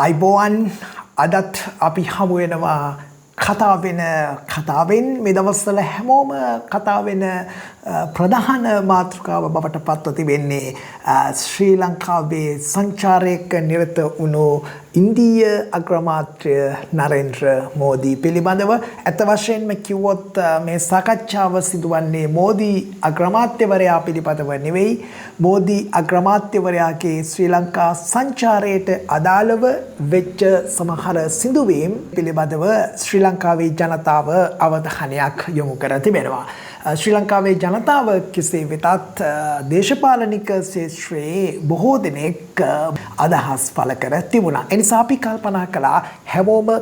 අයිබෝවන් අදත් අපි හමු වෙනවා කතාවෙන් මේ දවස්වල හැමෝම කතාවෙන ප්‍රධාන මාතෘකාව බවට පත්ව තිබෙන්නේ ශ්‍රී ලංකාවේ සංචාරයක නිරත වුණු ඉන්දීය අග්‍රාමාත්‍ය නරේන්ද්‍ර මෝදී පිළිබඳව අත වශයෙන්ම කිව්වොත් මේ සාකච්ඡාව සිදුවන්නේ මෝදී අග්‍රාමාත්‍යවරයා පිළිබඳව නෙවෙයි මෝදී අග්‍රාමාත්‍යවරයාගේ ශ්‍රී ලංකා සංචාරයට අදාළව වෙච්ච සමහර සිදුවීම් පිළිබඳව ශ්‍රී ලංකාවේ ජනතාව අවධානයක් යොමු කර තිබෙනවා. ශ්‍රී ලංකාවේ ජනතාව කෙසේ වෙතත් දේශපාලනික ක්ෂේත්‍රයේ බොහෝ දෙනෙක් අදහස් පළ කර තිබුණා. එනිසා අපි කල්පනා කළා හැමෝම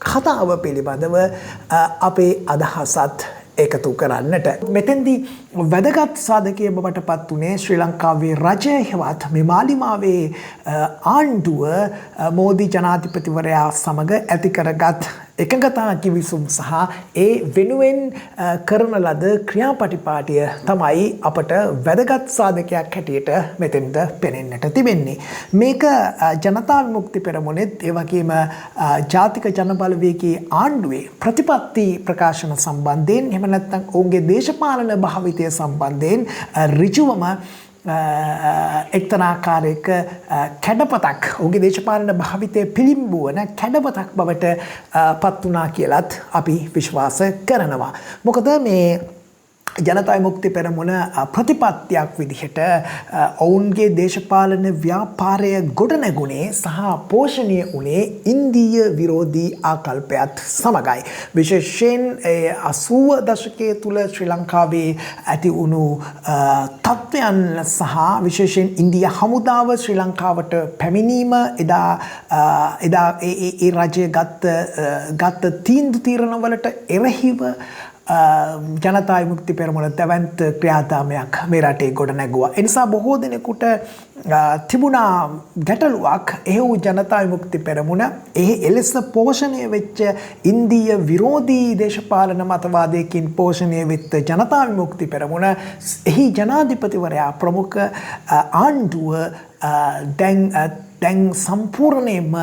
කතාව පිළිබඳව අපේ අදහසත් එකතු කරන්නට. මෙතෙන්දී වැදගත් සාධකය බවට පත් වුණේ ශ්‍රී ලංකාවේ රජය හෙවත් මේ මාලිමාවේ ආණ්ඩුව මෝදී ජනාධිපතිවරයා සමග ඇති කරගත් එකඟතා කිවිසුම් සහ ඒ වෙනුවෙන් කරන ලද ක්‍රියාපටිපාටිය තමයි අපට වැදගත් සාධකයක් හැටියට මෙතෙන්ට පෙනෙන්නට තිබෙන්නේ. මේක ජනතා විමුක්ති පෙරමුණෙත් ඒ වගේම ජාතික ජනබලවේගයේ ආණ්ඩුවේ ප්‍රතිපත්ති ප්‍රකාශන සම්බන්ධයෙන් එහෙම නැත්නම් ඔවුන්ගේ දේශපාලන භාවිතය සම්බන්ධයෙන් ඍජුවම එක්තරාකාරයක කැඩපතක් ඔහුගේ දේශපාලන භාවිතය පිළිඹුවන කැඩපතක් බවට පත් වුණා කියලත් අපි විශ්වාස කරනවා. මොකද මේ ජනතා විමුක්ති පෙරමුණ ප්‍රතිපත්තියක් විදිහට ඔවුන්ගේ දේශපාලන ව්‍යාපාරය ගොඩනැගුණේ සහ පෝෂණය වුණේ ඉන්දීය විරෝධී ආකල්පයත් සමගයි. විශේෂයෙන් 80 දශකයේ තුල ශ්‍රී ලංකාවේ ඇති වුණු තත්ත්වයන් සහ විශේෂයෙන් ඉන්දිය හමුදාව ශ්‍රී ලංකාවට පැමිණීම එදා ඒ රජය ගත්ත තීන්දුව තීරණවලට එරෙහිව ජනතා විමුක්ති පෙරමුණ දැවැන්ත ක්‍රියාදාමයක් මේ රටේ ගොඩ නැගුවා. ඒ නිසා බොහෝ දෙනෙකුට තිබුණා ගැටලුවක් එහෙව් ජනතා විමුක්ති පෙරමුණ එලෙස පෝෂණය වෙච්ච ඉන්දීය විරෝධී දේශපාලන මතවාදයකින් පෝෂණය වෙච්ච ජනතා විමුක්ති පෙරමුණ එහි ජනාධිපතිවරයා ප්‍රමුඛ ආණ්ඩුව දැන් සම්පූර්ණයෙන්ම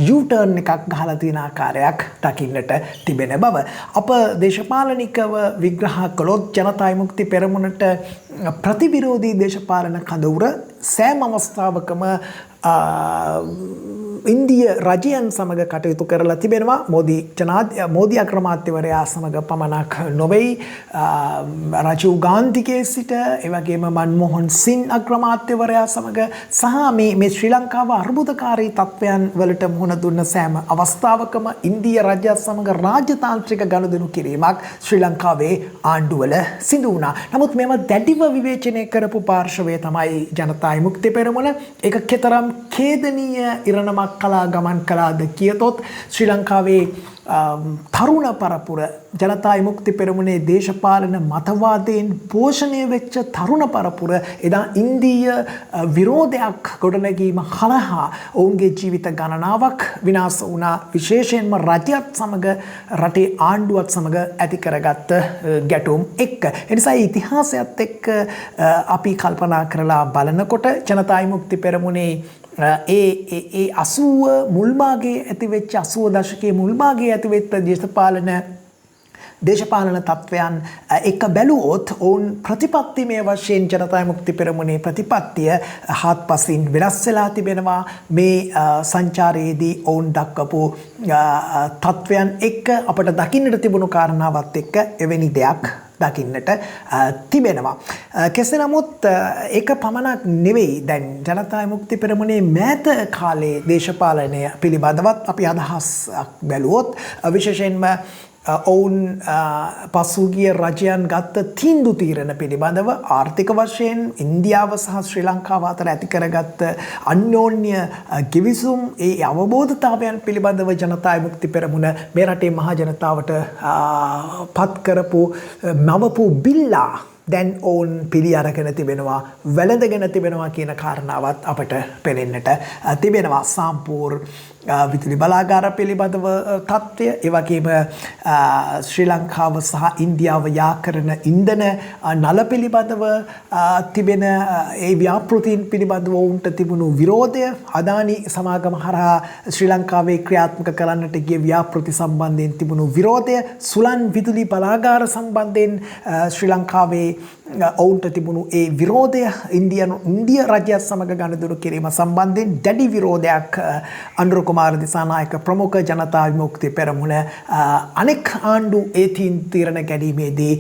U-turn එකක් ගහලා තියෙන ආකාරයක් දකින්නට තිබෙන බව. අප දේශපාලනිකව විග්‍රහ කළොත් ජනතා විමුක්ති පෙරමුණට ප්‍රතිවිරෝධී දේශපාලන කඳවුර සෑම අවස්ථාවකම ඉන්දීය රජයන් සමග කටයුතු කරලා තිබෙනවා. මෝදී අග්‍රාමාත්‍යවරයා සමග පමණක් නොවේයි රජීව් ගාන්ධිගේ සිට ඒ වගේම මන්මෝහන් සිං අග්‍රාමාත්‍යවරයා සමග සහ මේ ශ්‍රී ලංකාව අර්බුදකාරී තත්ත්වයන් වලට මුහුණ දුන්න සෑම අවස්ථාවකම ඉන්දීය රජයත් සමග රාජතාන්ත්‍රික ගනුදෙනු කිරීමක් ශ්‍රී ලංකාවේ ආණ්ඩුවල සිදු වුණා. නමුත් මේව දැඩිව විවේචනය කරපු පාර්ශවය තමයි ජනතා විමුක්ති පෙරමුණ. ඒක කෙතරම් ඛේදනීය ඉරණමක් කලා ගමන් කළාද කියතොත් ශ්‍රී ලංකාවේ තරුණ පරපුර ජනතා විමුක්ති පෙරමුණේ දේශපාලන මතවාදයෙන් පෝෂණය වෙච්ච තරුණ පරපුර එදා ඉන්දීය විරෝධයක් ගොඩනැගීම හරහා ඔවුන්ගේ ජීවිත ගණනාවක් විනාශ වුණා. විශේෂයෙන්ම රජයත් සමග රටේ ආණ්ඩුවත් සමග ඇති කරගත්ත ගැටුම් එක්ක. එනිසා ඉතිහාසයත් එක්ක අපි කල්පනා කරලා බලනකොට ජනතා විමුක්ති පෙරමුණේ ඒ 80 මුල්භාගයේ ඇතිවෙච්ච 80 දශකයේ මුල්භාගයේ ඇතිවෙච්ච දේශපාලන තත්ත්වයන් එක බැලුවොත් ඔවුන් ප්‍රතිපත්තිමය වශයෙන් ජනතා විමුක්ති පෙරමුණේ ප්‍රතිපත්තිය හාත්පසින් වෙනස් වෙලා තිබෙනවා. මේ සංචාරයේදී ඔවුන් දක්වපු තත්ත්වයන් එක්ක අපට දකින්නට තිබුණු කාරණාවත් එක්ක එවැනි දෙයක් දකින්නට තිබෙනවා. කෙසේ නමුත් ඒක පමණක් නෙවෙයි. දැන් ජනතා විමුක්ති පෙරමුණේ මෑත කාලේ දේශපාලනය පිළිබඳවත් අපි අදහසක් බැලුවොත් විශේෂයෙන්ම ඔවුන් පසුගිය රජයන් ගත්ත තීන්දුව තීරණ පිළිබඳව ආර්ථික වශයෙන් ඉන්දියාව සහ ශ්‍රී ලංකාව අතර ඇති කරගත්ත අන්‍යෝන්‍ය කිවිසුම් ඒ අවබෝධතාවයන් පිළිබඳව ජනතා විමුක්ති පෙරමුණ මේ රටේ මහ ජනතාවට පත් කරපු මවපු බිල්ලා දැන් ඔවුන් පිළි අරගෙන තිබෙනවා වැළඳගෙන තිබෙනවා කියන කාරණාවත් අපට පෙනෙන්නට තිබෙනවා. සාම්පූර් විදුලි බලාගාර පිළිබඳව තත්ත්වය, ඒ වගේම ශ්‍රී ලංකාව සහ ඉන්දියාව යා කරන ඉන්ධන නල පිළිබඳව තිබෙන ඒ ව්‍යාපෘතීන් පිළිබඳව ඔවුන්ට තිබුණු විරෝධය, අදානි සමාගම හරහා ශ්‍රී ලංකාවේ ක්‍රියාත්මක කරන්නට ගිය ව්‍යාපෘති සම්බන්ධයෙන් තිබුණු විරෝධය, සුලන් විදුලි බලාගාර සම්බන්ධයෙන් ශ්‍රී ලංකාවේ ඔවුන්ට තිබුණු ඒ විරෝධය, ඉන්දිය රජයත් සමග ගනුදෙනු කිරීම සම්බන්ධයෙන් දැඩි විරෝධයක් අනුර කුමාර දිසානායක ප්‍රමුඛ ජනතා විමුක්ති පෙරමුණ අනෙක් ආණ්ඩු ඒ තීරණ ගැනීමේදී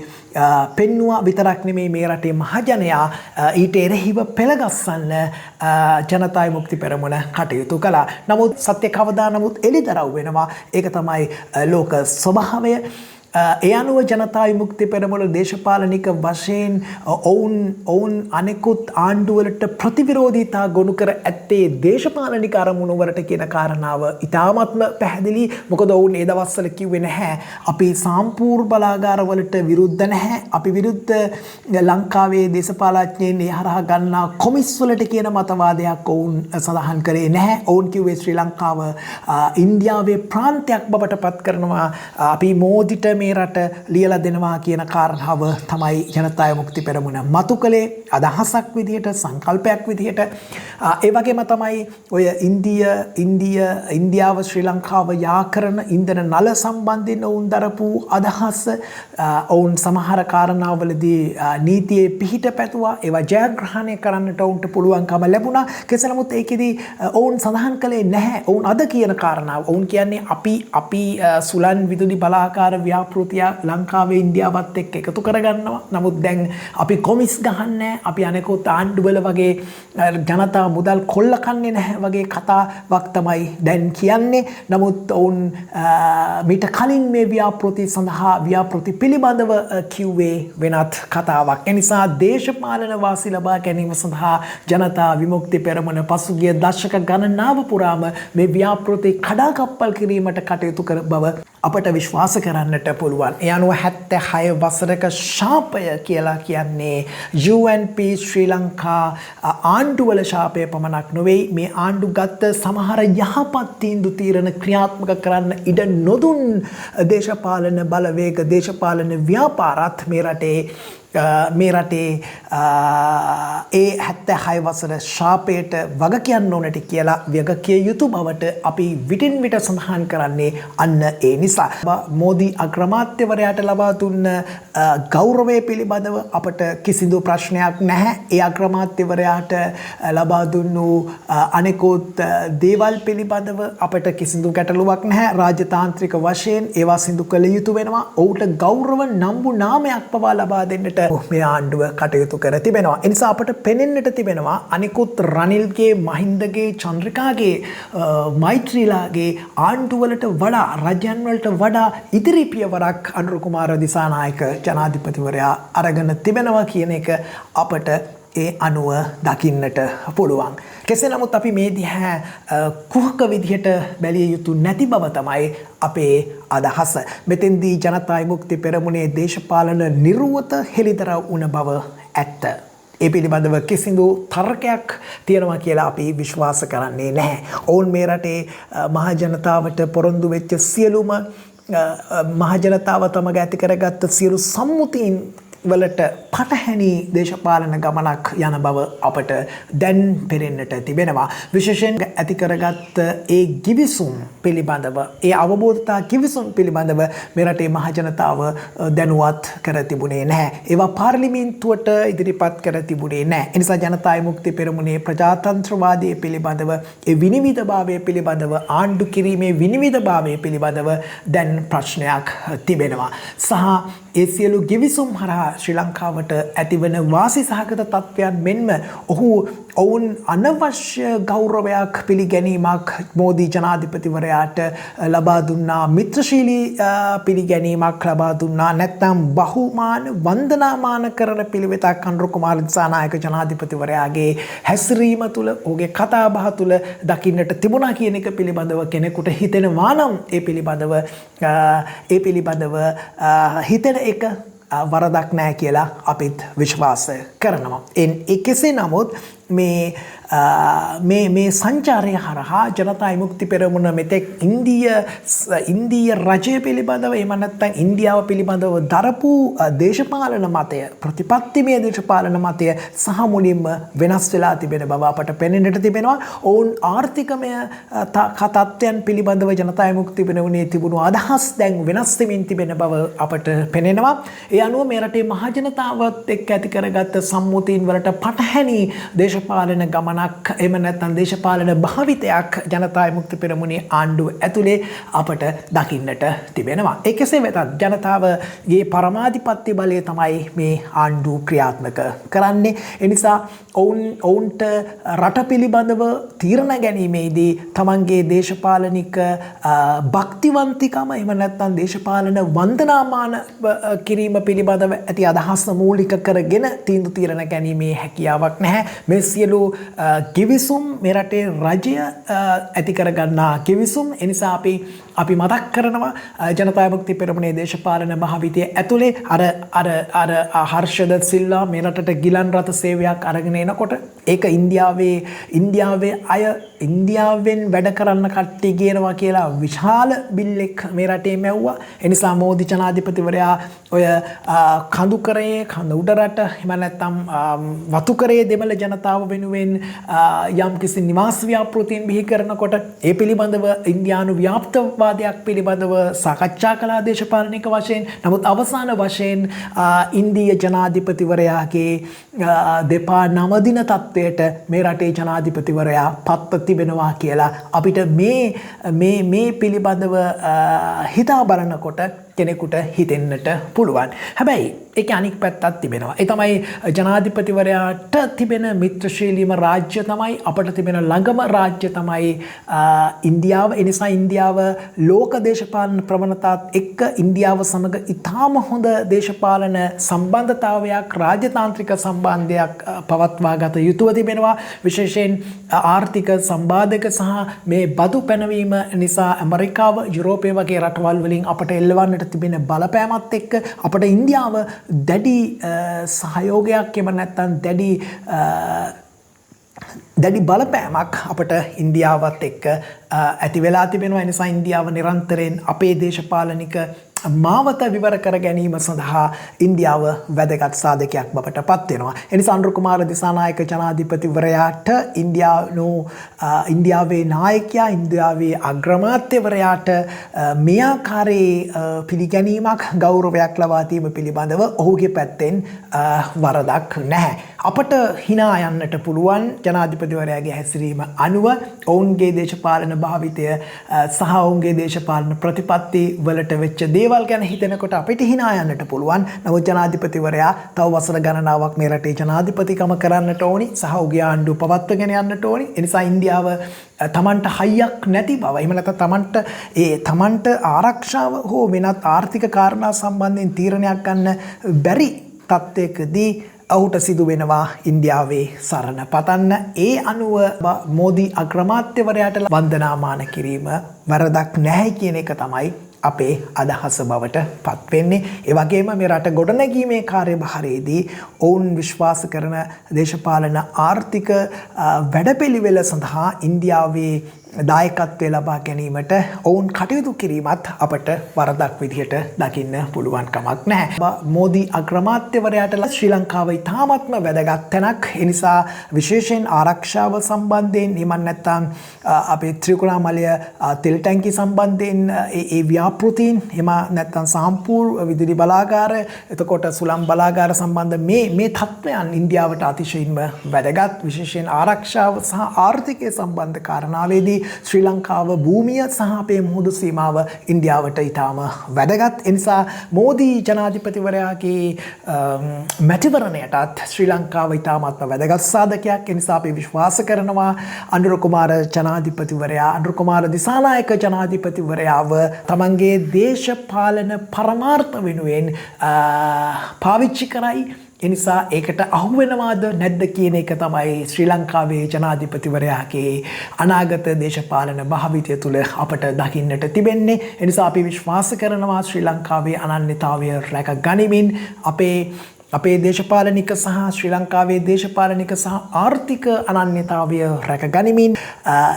පෙන්නවා විතරක් නෙමෙයි මේ රටේ මහජනයා ඊට එරෙහිව පෙළගස්සන්න ජනතා විමුක්ති පෙරමුණ කටයුතු කළා. නමුත් සත්‍ය කවදා නමුත් එළිදරව් වෙනවා. ඒක තමයි ලෝක ස්වභාවය. ඒ අනුව ජනතා විමුක්ති පෙරමුණ දේශපාලනික වශයෙන් ඔවුන් අනෙකුත් ආණ්ඩුවලට ප්‍රතිවිරෝධීතා ගොනු කර ඇත්තේ දේශපාලනික අරමුණු වලට කියන කාරණාව ඉතාමත්ම පැහැදිලි. මොකද ඔවුන් ඒ දවස්වල කිව්වේ නැහැ අපි සාම්පූර් බලාගාරවලට විරුද්ධ නැහැ, අපි විරුද්ධ ලංකාවේ දේශපාලඥයන් ඒ හරහා ගන්නා කොමිස් වලට කියන මතවාදයක් ඔවුන් සඳහන් කරේ නැහැ. ඔවුන් කිව්වේ ශ්‍රී ලංකාව ඉන්දියාවේ ප්‍රාන්තයක් බවට පත් කරනවා, අපි මෝදිට මේ රට ලියලා දෙනවා කියන කාරණාව තමයි ජනතා විමුක්ති පෙරමුණ මතු කළේ අදහසක් විදිහට, සංකල්පයක් විදිහට. ඒ වගේම තමයි ඔය ඉන්දියාව ශ්‍රී ලංකාව යා කරන ඉන්ධන නල සම්බන්ධයෙන් ඔවුන් දරපු අදහස, ඔවුන් සමහර කාරණාවලදී නීතියේ පිහිට පැතුවා, ඒවා ජයග්‍රහණය කරන්නට ඔවුන්ට පුළුවන්කම ලැබුණා. කෙසේ නමුත් ඒකෙදී ඔවුන් සඳහන් කළේ නැහැ. ඔවුන් අද කියන කාරණාව, ඔවුන් කියන්නේ අපි සුලන් විදුලි බලාගාර ව්‍යාපෘතිය ලංකාවේ ඉන්දියාවත් එක්ක එකතු කරගන්නවා. නමුත් දැන් අපි කොමිස් ගහන්නේ, අපි අනෙකුත් ආණ්ඩුවල වගේ ජනතා මුදල් කොල්ල කන්නේ නැහැ වගේ කතාවක් තමයි දැන් කියන්නේ. නමුත් ඔවුන් මීට කලින් මේ ව්‍යාපෘති සඳහා ව්‍යාපෘති පිළිබඳව කිව්වේ වෙනත් කතාවක්. එනිසා දේශපාලන වාසි ලබා ගැනීම සඳහා ජනතා විමුක්ති පෙරමුණ පසුගිය දශක ගණනාව පුරාම මේ ව්‍යාපෘති කඩාකප්පල් කිරීමට කටයුතු කර බව අපට විශ්වාස කරන්නට පුළුවන්. ඒ අනුව 76 වසරක ශාපය කියලා කියන්නේ UNP ශ්‍රී ලංකා ආණ්ඩුවල ශාපය පමණක් නොවෙයි. මේ ආණ්ඩු ගත්ත සමහර යහපත් තීන්දුව තීරණ ක්‍රියාත්මක කරන්න ඉඩ නොදුන් දේශපාලන බලවේග, දේශපාලන ව්‍යාපාරත් මේ රටේ ඒ 76 වසර ශාපයට වග කියන්න ඕනට කියලා වග කිය යුතු බවට අපි විටින් විට සඳහන් කරන්නේ අන්න ඒ නිසා. මෝදී අග්‍රාමාත්‍යවරයාට ලබා දුන්න ගෞරවය පිළිබඳව අපට කිසිදු ප්‍රශ්නයක් නැහැ. ඒ අග්‍රාමාත්‍යවරයාට ලබා දුන්නු අනෙකුත් දේවල් පිළිබඳව අපට කිසිදු ගැටලුවක් නැහැ. රාජතාන්ත්‍රික වශයෙන් ඒවා සිදු කළ යුතු වෙනවා. ඔහුට ගෞරව නම්බු නාමයක් පවා ලබා දෙන්නට මේ ආණ්ඩුව කටයුතු කර තිබෙනවා. ඒ නිසා අපට පෙනෙන්නට තිබෙනවා අනිකුත් රනිල්ගේ, මහින්දගේ, චන්ද්‍රිකාගේ, මෛත්‍රීලාගේ ආණ්ඩුවලට වඩා, රජයන් වලට වඩා ඉදිරි පියවරක් අනුර කුමාර දිසානායක ජනාධිපතිවරයා අරගෙන තිබෙනවා කියන එක අපට ඒ අනුව දකින්නට පුළුවන්. කෙසේ නමුත් අපි මේ දිහා කුහක විදිහට බැලිය යුතු නැති බව තමයි අපේ අදහස. මෙතෙන්දී ජනතා විමුක්ති පෙරමුණේ දේශපාලන නිර්වත හෙළිදරව් වුණ බව ඇත්ත. ඒ පිළිබඳව කිසිදු තර්කයක් තියෙනවා කියලා අපි විශ්වාස කරන්නේ නැහැ. ඔවුන් මේ රටේ මහජනතාවට පොරොන්දු වෙච්ච සියලුම මහජනතාව තමග ඇති කරගත්ත සියලු සම්මුතීන් වලට පටහැනි දේශපාලන ගමනක් යන බව අපට දැන් පෙනෙන්නට තිබෙනවා. විශේෂයෙන් ඇති කරගත්ත ඒ ගිවිසුම් පිළිබඳව, ඒ අවබෝධතා ගිවිසුම් පිළිබඳව මේ රටේ මහජනතාව දැනුවත් කර තිබුණේ නැහැ. ඒවා පාර්ලිමේන්තුවට ඉදිරිපත් කර තිබුණේ නැහැ. ඒ නිසා ජනතා විමුක්ති පෙරමුණේ ප්‍රජාතන්ත්‍රවාදයේ පිළිබඳව, ඒ විනිවිදභාවය පිළිබඳව, ආණ්ඩු කිරීමේ විනිවිදභාවය පිළිබඳව දැන් ප්‍රශ්නයක් තිබෙනවා. සහ ඒ සියලු ගිවිසුම් හරහා ශ්‍රී ලංකාවට ඇතිවන වාසි සහගත තත්ත්වයන් මෙන්ම ඔවුන් අනවශ්‍ය ගෞරවයක් පිළිගැනීමක් මෝදී ජනාධිපතිවරයාට ලබා දුන්නා, මිත්‍රශීලී පිළිගැනීමක් ලබා දුන්නා, නැත්නම් බහුමාන වන්දනාමාන කරන පිළිවෙතක් අනුර කුමාර දිසානායක ජනාධිපතිවරයාගේ හැසිරීම තුළ, ඔහුගේ කතාබහ තුළ දකින්නට තිබුණා කියන එක පිළිබඳව කෙනෙකුට හිතෙනවා නම් ඒ පිළිබඳව හිතෙන එක වරදක් නැහැ කියලා අපිත් විශ්වාස කරනවා. කෙසේ නමුත් මේ සංචාරය හරහා ජනතා විමුක්ති පෙරමුණ මෙතෙක් ඉන්දීය රජය පිළිබඳව එහෙම නැත්නම් ඉන්දියාව පිළිබඳව දරපු දේශපාලන මතය ප්‍රතිපත්තිමය දේශපාලන මතය සහ මුලින්ම වෙනස් වෙලා තිබෙන බව අපට පෙනෙන්නට තිබෙනවා. ඔවුන් ආර්ථිකමය තත්ත්වයන් පිළිබඳව ජනතා විමුක්ති පෙරමුණේ තිබුණු අදහස් දැන් වෙනස් වෙමින් තිබෙන බව අපට පෙනෙනවා. ඒ අනුව මේ රටේ මහජනතාවත් එක්ක ඇති කරගත්ත සම්මුතීන් වලට පටහැනි දේශපාලන ගමනක් එහෙම නැත්නම් දේශපාලන භාවිතයක් ජනතා විමුක්ති පෙරමුණේ ආණ්ඩුව ඇතුලේ අපට දකින්නට තිබෙනවා. ඒ කෙසේ වෙතත් ජනතාවගේ පරමාධිපත්‍ය බලය තමයි මේ ආණ්ඩුව ක්‍රියාත්මක කරන්නේ. ඒ නිසා ඔවුන්ට රට පිළිබඳව තීරණ ගැනීමේදී තමන්ගේ දේශපාලනික භක්තිවන්තිකම එහෙම නැත්නම් දේශපාලන වන්දනාමාන කිරීම පිළිබඳව ඇති අදහස් මූලික කරගෙන තීන්දුව తీරන ගැනීමේ හැකියාවක් නැහැ. මේ සියලු කිවිසුම් මේ රටේ රජය ඇති කරගන්නා කිවිසුම්. ඒ නිසා අපි මතක් කරනවා ජනතා විමුක්ති පෙරමුණේ දේශපාලන භාවිතය ඇතුලේ අර හර්ෂද සිල්වා මේ රටට ගිලන් රථ සේවයක් අරගෙන එනකොට ඒක ඉන්දියාවේ අය ඉන්දියාවෙන් වැඩ කරන්න කට්ටිය කියනවා කියලා විශාල බිල්ලෙක් මේ රටේ මැව්වා. ඒ නිසා මෝදි ජනාධිපතිවරයා ඔය කඳුකරයේ කඳ උඩරට එහෙම නැත්නම් වතුකරයේ දෙමළ ජනතාව වෙනුවෙන් යම් කිසි නිවාස ව්‍යාපෘතීන් බිහි කරනකොට ඒ පිළිබඳව ඉන්දියානු ව්‍යාප්තවාදයක් පිළිබඳව සාකච්ඡා කළා දේශපාලනික වශයෙන්. නමුත් අවසාන වශයෙන් ඉන්දීය ජනාධිපතිවරයාගේ දෙපා නවදින තත්වයට මේ රටේ ජනාධිපතිවරයා පත්ව තිබෙනවා කියලා අපිට මේ පිළිබඳව හිතා බලනකොට කෙනෙකුට හිතෙන්නට පුළුවන්. හැබැයි ඒක අනික් පැත්තක් තිබෙනවා. ඒ තමයි ජනාධිපතිවරයාට තිබෙන මිත්‍රශීලීම රාජ්‍ය තමයි අපට තිබෙන ළඟම රාජ්‍ය තමයි ඉන්දියාව. ඒ නිසා ඉන්දියාව ලෝක දේශපාලන ප්‍රවණතාවත් එක්ක ඉන්දියාව සමග ඉතාම හොඳ දේශපාලන සම්බන්ධතාවයක් රාජතාන්ත්‍රික සම්බන්ධයක් පවත්වා ගත යුතුව තිබෙනවා. විශේෂයෙන් ආර්ථික සම්බාධක සහ මේ බදු පැනවීම නිසා ඇමරිකාව යුරෝපය වගේ රටවල් වලින් අපට එල්ලවන්නට තිබෙන බලපෑමත් එක්ක අපට ඉන්දියාව දැඩි සහයෝගයක් එම නැත්නම් දැඩි බලපෑමක් අපට ඉන්දියාවත් එක්ක ඇති වෙලා තිබෙනවා. ඒ නිසා ඉන්දියාව නිරන්තරයෙන් අපේ දේශපාලනික මාවත විවර කර ගැනීම සඳහා ඉන්දියාව වැදගත් සාධකයක් බවට පත් වෙනවා. ඒ නිසා අනුර කුමාර දිසානායක ජනාධිපතිවරයාට ඉන්දියාවේ නායකයා ඉන්දියාවේ අග්‍රාමාත්‍යවරයාට මේ ආකාරයේ පිළිගැනීමක් ගෞරවයක් ලබා දීම පිළිබඳව ඔහුගේ පැත්තෙන් වරදක් නැහැ. අපට hina යන්නට පුළුවන් ජනාධිපතිවරයාගේ හැසිරීම අනුව ඔවුන්ගේ දේශපාලන භාවිතය සහ ඔවුන්ගේ දේශපාලන ප්‍රතිපත්ති වලට වෙච්ච දේවල් ගැන හිතනකොට අපිට hina යන්නට පුළුවන්. නමුත් ජනාධිපතිවරයා තව වසර ගණනාවක් මේ රටේ ජනාධිපතිකම කරන්නට ඕනි සහ ඔහුගේ ආණ්ඩුව පවත්වාගෙන යන්නට ඕනි. ඒ නිසා ඉන්දියාව තමන්ට හයියක් නැති බව එහෙම නැත්නම් තමන්ට ආරක්ෂාව හෝ වෙනත් ආර්ථික කාරණා සම්බන්ධයෙන් තීරණයක් ගන්න බැරි තත්ත්වයකදී ඔහුට සිදු වෙනවා ඉන්දියාවේ සරණ පතන්න. ඒ අනුව මෝදි අග්‍රාමාත්‍යවරයාට වන්දනාමාන කිරීම වරදක් නැහැ කියන එක තමයි අපේ අදහස බවට පත් වෙන්නේ. ඒ වගේම මේ රට ගොඩනැගීමේ කාර්යභාරයේදී ඔවුන් විශ්වාස කරන දේශපාලන ආර්ථික වැඩපිළිවෙල සඳහා ඉන්දියාවේ දායකත්වය ලබා ගැනීමට ඔවුන් කටයුතු කිරීමත් අපට වරදක් විදිහට දකින්න පුළුවන් කමක් නැහැ. මෝදි අග්‍රාමාත්‍යවරයාට ශ්‍රී ලංකාව ඉතාමත්ම වැදගත් තැනක්. ඒ නිසා විශේෂයෙන් ආරක්ෂාව සම්බන්ධයෙන් එහෙම නැත්නම් අපේ ත්‍රිකුණාමලය තෙල් ටැංකිය සම්බන්ධයෙන් ඒ ව්‍යාපෘතීන් එහෙම නැත්නම් සාම්පූර් විදුලි බලාගාර එතකොට සුළං බලාගාර සම්බන්ධ මේ තත්ත්වයන් ඉන්දියාවට අතිශයින්ම වැදගත්. විශේෂයෙන් ආරක්ෂාව සහ ආර්ථිකය සම්බන්ධ කාරණාවේදී ශ්‍රී ලංකාව භූමිය සහ අපේ මුහුදු සීමාව ඉන්දියාවට ඉතාම වැදගත්. ඒ නිසා මෝදි ජනාධිපතිවරයාගේ මැතිවරණයටත් ශ්‍රී ලංකාව ඉතාමත්ම වැදගත් සාධකයක්. ඒ නිසා අපි විශ්වාස කරනවා අනුර කුමාර ජනාධිපතිවරයා අනුර කුමාර දිසානායක ජනාධිපතිවරයාව තමන්ගේ දේශපාලන පරමාර්ථ වෙනුවෙන් පාවිච්චි කරයි. එනිසා ඒකට අහුවෙනවාද නැද්ද කියන එක තමයි ශ්‍රී ලංකාවේ ජනාධිපතිවරයාගේ අනාගත දේශපාලන භාවිතය තුළ අපට දකින්නට තිබෙන්නේ. එනිසා අපි විශ්වාස කරනවා ශ්‍රී ලංකාවේ අනන්‍යතාවය රැක ගනිමින් අපේ දේශපාලනික සහ ශ්‍රී ලංකාවේ දේශපාලනික සහ ආර්ථික අනන්‍යතාවය රැක ගනිමින්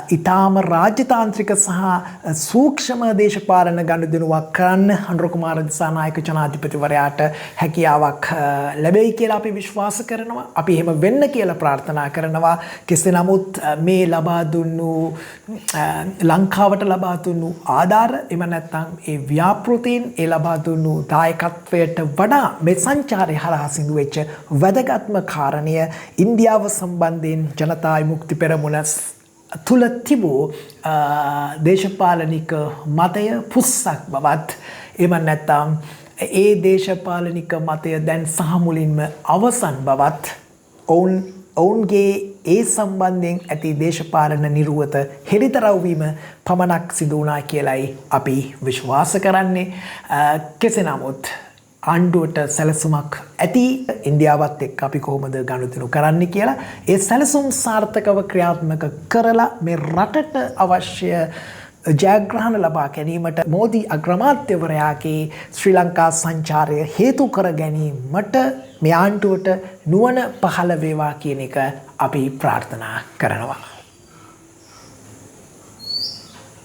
ඊටාම රාජ්‍යතාන්ත්‍රික සහ සූක්ෂම දේශපාලන ගනුදෙනුවක් කරන්න අනුර කුමාර දිසානායක ජනාධිපතිවරයාට හැකියාවක් ලැබෙයි කියලා අපි විශ්වාස කරනවා. අපි එහෙම වෙන්න කියලා ප්‍රාර්ථනා කරනවා. කෙසේ නමුත් මේ ලබා දුන්නු ලංකාවට ලබා දුන්නු ආධාර එම නැත්නම් ඒ ව්‍යාපෘතීන් ඒ ලබා දුන්නු දායකත්වයට වඩා මේ සංචාරය හරහා සිදු වෙච්ච වැදගත්ම කාරණය ඉන්දියාව සම්බන්ධයෙන් ජනතා විමුක්ති පෙරමුණ තුල තිබූ දේශපාලනික මතය පුස්සක් බවත් එම නැත්නම් ඒ දේශපාලනික මතය දැන් සහ මුලින්ම අවසන් බවත් ඔවුන්ගේ ඒ සම්බන්ධයෙන් ඇති දේශපාලන නිරුවත හෙළිදරව් වීම පමණක් සිදු වුණා කියලයි අපි විශ්වාස කරන්නේ. කෙසේ නමුත් ආණ්ඩුවට සැලසුමක් ඇති ඉන්දියාවත් එක්ක අපි කොහොමද ගනුදෙනු කරන්නේ කියලා ඒ සැලසුම් සාර්ථකව ක්‍රියාත්මක කරලා මේ රටට අවශ්‍ය ජයග්‍රහණ ලබා ගැනීමට මෝදී අග්‍රාමාත්‍යවරයාගේ ශ්‍රී ලංකා සංචාරය හේතු කර ගැනීමට මේ ආණ්ඩුවට නුවණ පහළ වේවා කියන එක අපි ප්‍රාර්ථනා කරනවා.